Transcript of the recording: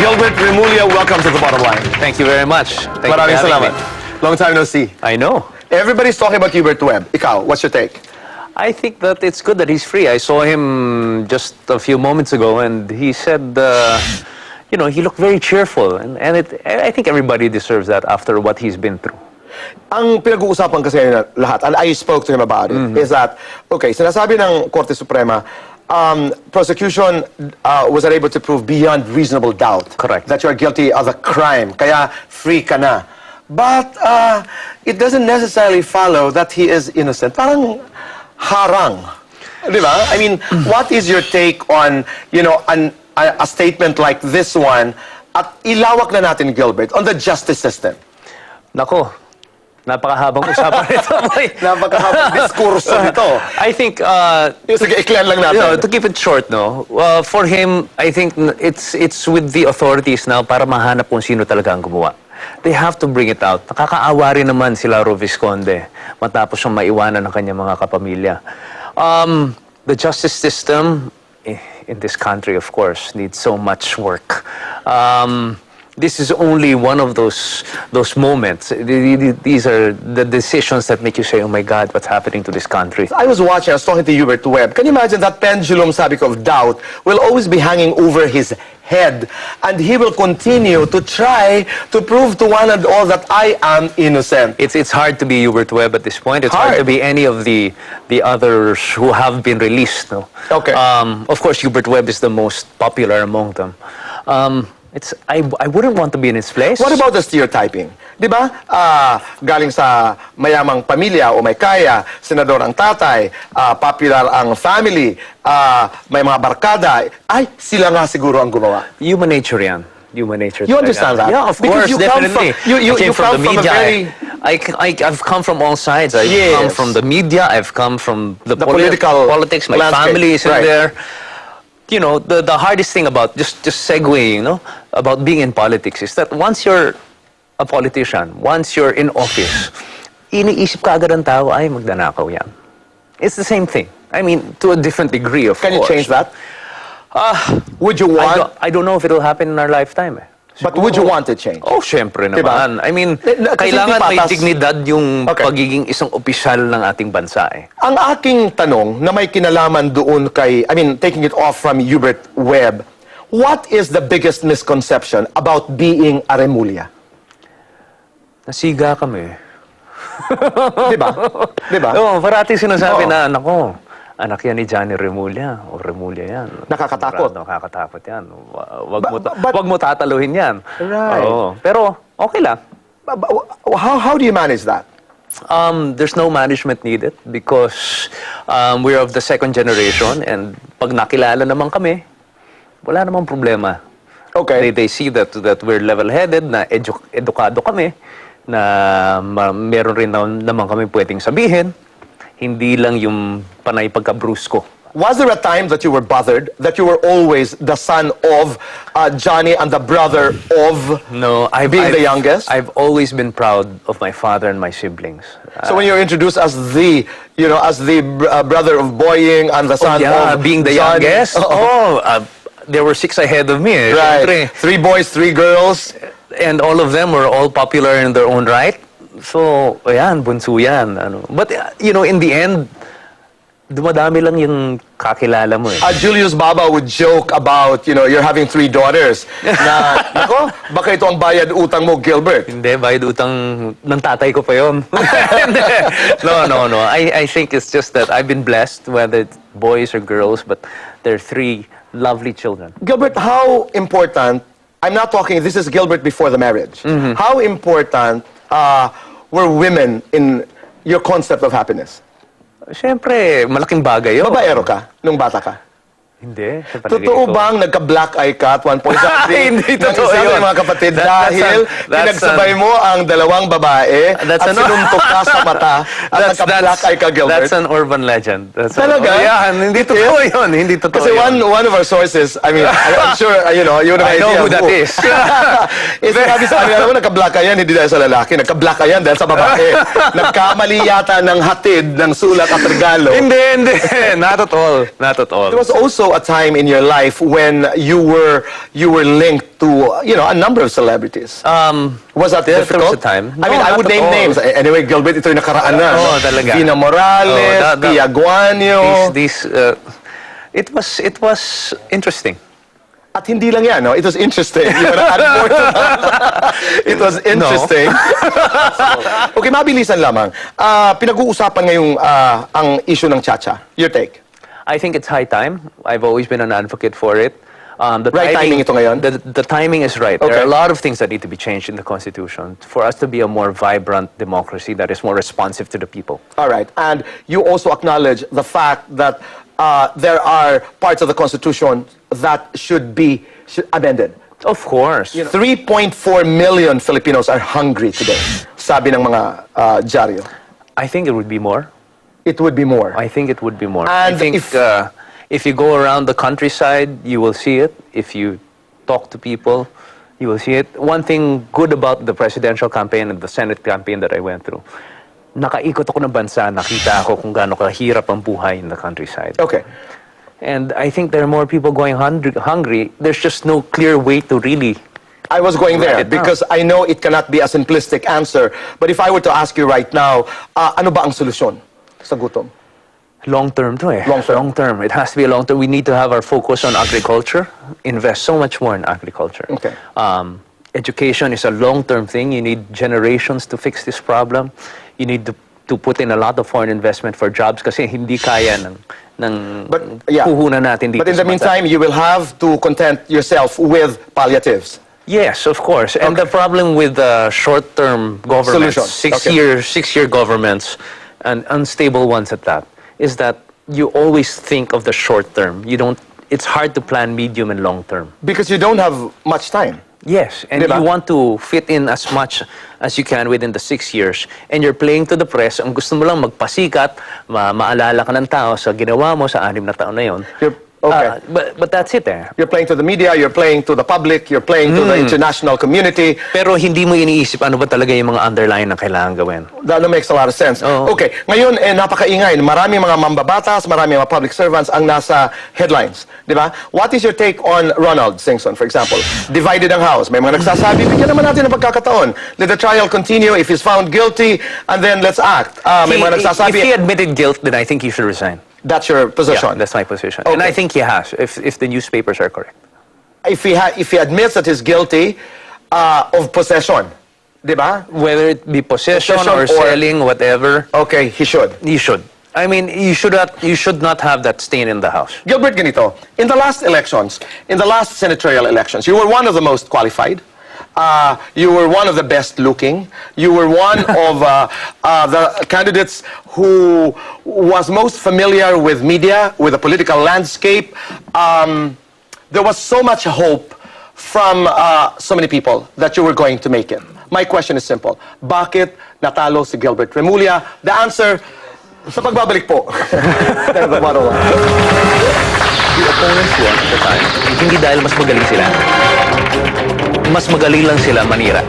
Gilbert Remulla, welcome to the bottom line. Thank you very much. Thank Maraming you for having salamat. Long time no see. me. I know. Everybody's talking about Hubert Webb. Ikaw, what's your take? I think that it's good that he's free. I saw him just a few moments ago, and he said, you know, he looked very cheerful. And I think everybody deserves that after what he's been through. Ang pinag-uusapan kasi na lahat, and I spoke to him about it, is that, okay, sinasabi ng Korte Suprema, prosecution was unable to prove beyond reasonable doubt Correct. that you are guilty of a crime. Kaya free ka na. But it doesn't necessarily follow that he is innocent. Parang harang. Di ba? I mean, what is your take on, you know, a statement like this one? At ilawak na natin, Gilbert, on the justice system. Nako, napakahabang usapan nito. Napakahabang diskurso nito. I think, Sige, iklan lang natin. you know, to keep it short, no, for him, I think it's with the authorities now para mahanap kung sino talaga ang gumawa. They have to bring it out. Nakakaawa rin naman sila Visconde matapos siyang maiwanan ng kanyang mga kapamilya. The justice system in this country, of course, needs so much work. This is only one of those moments. These are the decisions that make you say, oh my God, what's happening to this country? I was talking to Hubert Webb. Can you imagine that pendulum, sabi ko, of doubt will always be hanging over his head, and he will continue to try to prove to one and all that I am innocent. It's hard to be Hubert Webb at this point. It's hard to be any of the others who have been released. No? Okay. Of course, Hubert Webb is the most popular among them. I wouldn't want to be in his place. What about the stereotyping? Di ba? Galing sa mayamang pamilya o may kaya, senador ang tatay, popular ang family, may mga barkada, ay, sila nga siguro ang gumawa. Human nature yan. Human nature. You understand that? Yeah, of Because course, you come definitely. from- you I came come from a media. very- I've come from all sides. I've Yes. come from the media. I've come from the political politics. My landscape. family is in Right. there. You know, the hardest thing about, just segueing, you know, about being in politics is that once you're a politician, once you're in office, iniisip ka agad ng tao, ay, magdanakaw yan. It's the same thing. I mean, to a different degree, of Can you course. change that? Would you want, I don't know if it'll happen in our lifetime. but would you want to change? Oh, syempre Diba? naman. I mean, Kasi kailangan hindi may patas. dignidad yung Okay. pagiging isang opisyal ng ating bansa eh. Ang aking tanong na may kinalaman doon kay, I mean, taking it off from Hubert Webb, what is the biggest misconception about being a Remulla? Nasiga kami. Di ba? Di ba? Oo, parati sinasabi Oo. na, nako, anak yan ni Johnny Remulla. O Remulla yan. Nakakatakot. Nakakatakot yan. But- Wag mo tataluhin yan. Right. Oo. Pero, okay lang. How do you manage that? There's no management needed because we're of the second generation and pag nakilala naman kami, wala namang problema. Okay. They see that we're level-headed, na edukado kami, na meron rin naman kami pwedeng sabihin, hindi lang yung panay pagka-brusko. Was there a time that you were bothered, that you were always the son of Johnny and the brother of No, being the youngest? I've always been proud of my father and my siblings. So when you're introduced as the, you know, as the brother of Boying and the son of being the Johnny. youngest. There were 6 ahead of me. Eh. Right. Siyempre. 3 boys, 3 girls. And all of them were all popular in their own right. So, ayan, bunso yan. Ano. But, you know, in the end, dumadami lang yung kakilala mo eh. Julius Baba would joke about, you know, you're having 3 daughters. Na, nako, baka ito ang bayad utang mo, Gilbert. Hindi, bayad utang ng tatay ko pa yun. Hindi. No. I think it's just that I've been blessed, whether it's boys or girls, but they're 3 lovely children. Gilbert, how important, I'm not talking, this is Gilbert before the marriage. How important were women in your concept of happiness? Siyempre, malaking bagay yun. Babaero ka nung bata ka? Hindi. sa palagay Totoo ko. bang nagka-black eye ka at one point Hindi totoo ng isa yun. ng mga kapatid That's dahil pinagsabay mo ang 2 babae at sinuntok ka sa mata at nagka-black eye ka, Gilbert? That's an urban legend. Talaga? Yeah, hindi totoo yun. Hindi totoo Kasi yun. one of our sources, I mean, I'm sure, you know, you I know who that is. Sinabi sa akin, alam mo, nagka-black eye yan, hindi dahil sa lalaki. Nagka-black eye yan dahil sa babae. Nagkamali yata ng hatid ng sulat at regalo. Hindi. Not at all. Not at all. There was also a time in your life when you were linked to, a number of celebrities. Was that there difficult? was a time. I mean, No, I would not at name all. names. Anyway, Gilbert, ito yung nakaraan na. Oo, no? talaga. Pina Morales, Oh, Pia Guanyo. It was interesting. At hindi lang yan, no? It was interesting. You wanna add more to that? It was interesting. Okay, mabilisan lamang. Pinag-uusapan ngayong ang issue ng Chacha. Your take? I think it's high time. I've always been an advocate for it. The Right timing ito ngayon? The timing is right. Okay. There are a lot of things that need to be changed in the Constitution for us to be a more vibrant democracy that is more responsive to the people. All right. And you also acknowledge the fact that there are parts of the Constitution that should be amended. Of course. 3.4 million Filipinos are hungry today, sabi ng mga dyaryo. I think it would be more. It would be more. I think it would be more. And I think if you go around the countryside, you will see it. If you talk to people, you will see it. One thing good about the presidential campaign and the Senate campaign that I went through, nakaikot ako ng bansa, nakita ako kung gaano kahirap ang buhay in the countryside. Okay. And I think there are more people going hungry. There's just no clear way to really... I was going there Write it down. because I know it cannot be a simplistic answer. But if I were to ask you right now, ano ba ang solusyon sa gutom? Long-term to eh. Long-term. Long-term. It has to be a long-term. We need to have our focus on agriculture, invest so much more in agriculture. Okay. Education is a long-term thing. You need generations to fix this problem. You need to put in a lot of foreign investment for jobs kasi hindi kaya ng puhunan natin dito. But in the sa bansa. meantime, you will have to content yourself with palliatives. Yes, of course. And the problem with short-term governments, Solutions. six-year governments, and unstable ones at that, is that you always think of the short term. It's hard to plan medium and long term. Because you don't have much time. Yes, and Diba? you want to fit in as much as you can within the 6 years. And you're playing to the press. Ang gusto mo lang magpasikat, maalala ka ng tao sa ginawa mo sa 6 na taon na yon. Okay. But that's it eh. You're playing to the media, you're playing to the public, you're playing to the international community. Pero hindi mo iniisip ano ba talaga yung mga underlying na kailangan gawin. That makes a lot of sense. Oo. Okay, ngayon napakaingay. Maraming mga mambabatas, maraming mga public servants ang nasa headlines. Di ba? What is your take on Ronald Singson, for example? Divided ang House. May mga nagsasabi, bigyan naman natin ng pagkakataon. Let the trial continue if he's found guilty, and then let's act. May mga nagsasabi... If he admitted guilt, then I think he should resign. That's your position? Yeah, that's my position. Okay. And I think he has, if the newspapers are correct. If he admits that he's guilty of possession, di ba? Whether it be possession Possession or selling, whatever, Okay, he should. you should. I mean, you should not have that stain in the house. Gilbert, ganito. In the last elections, in the last senatorial elections, you were one of the most qualified. You were one of the best looking. You were one of the candidates who was most familiar with media, with the political landscape. There was so much hope from so many people that you were going to make it. My question is simple. Bakit natalo si Gilbert Remulla? The answer, sa pagbabalik po. That's the bottom line. The opponents won at the time. Hindi dahil mas magaling sila. Mas magaling lang sila manira.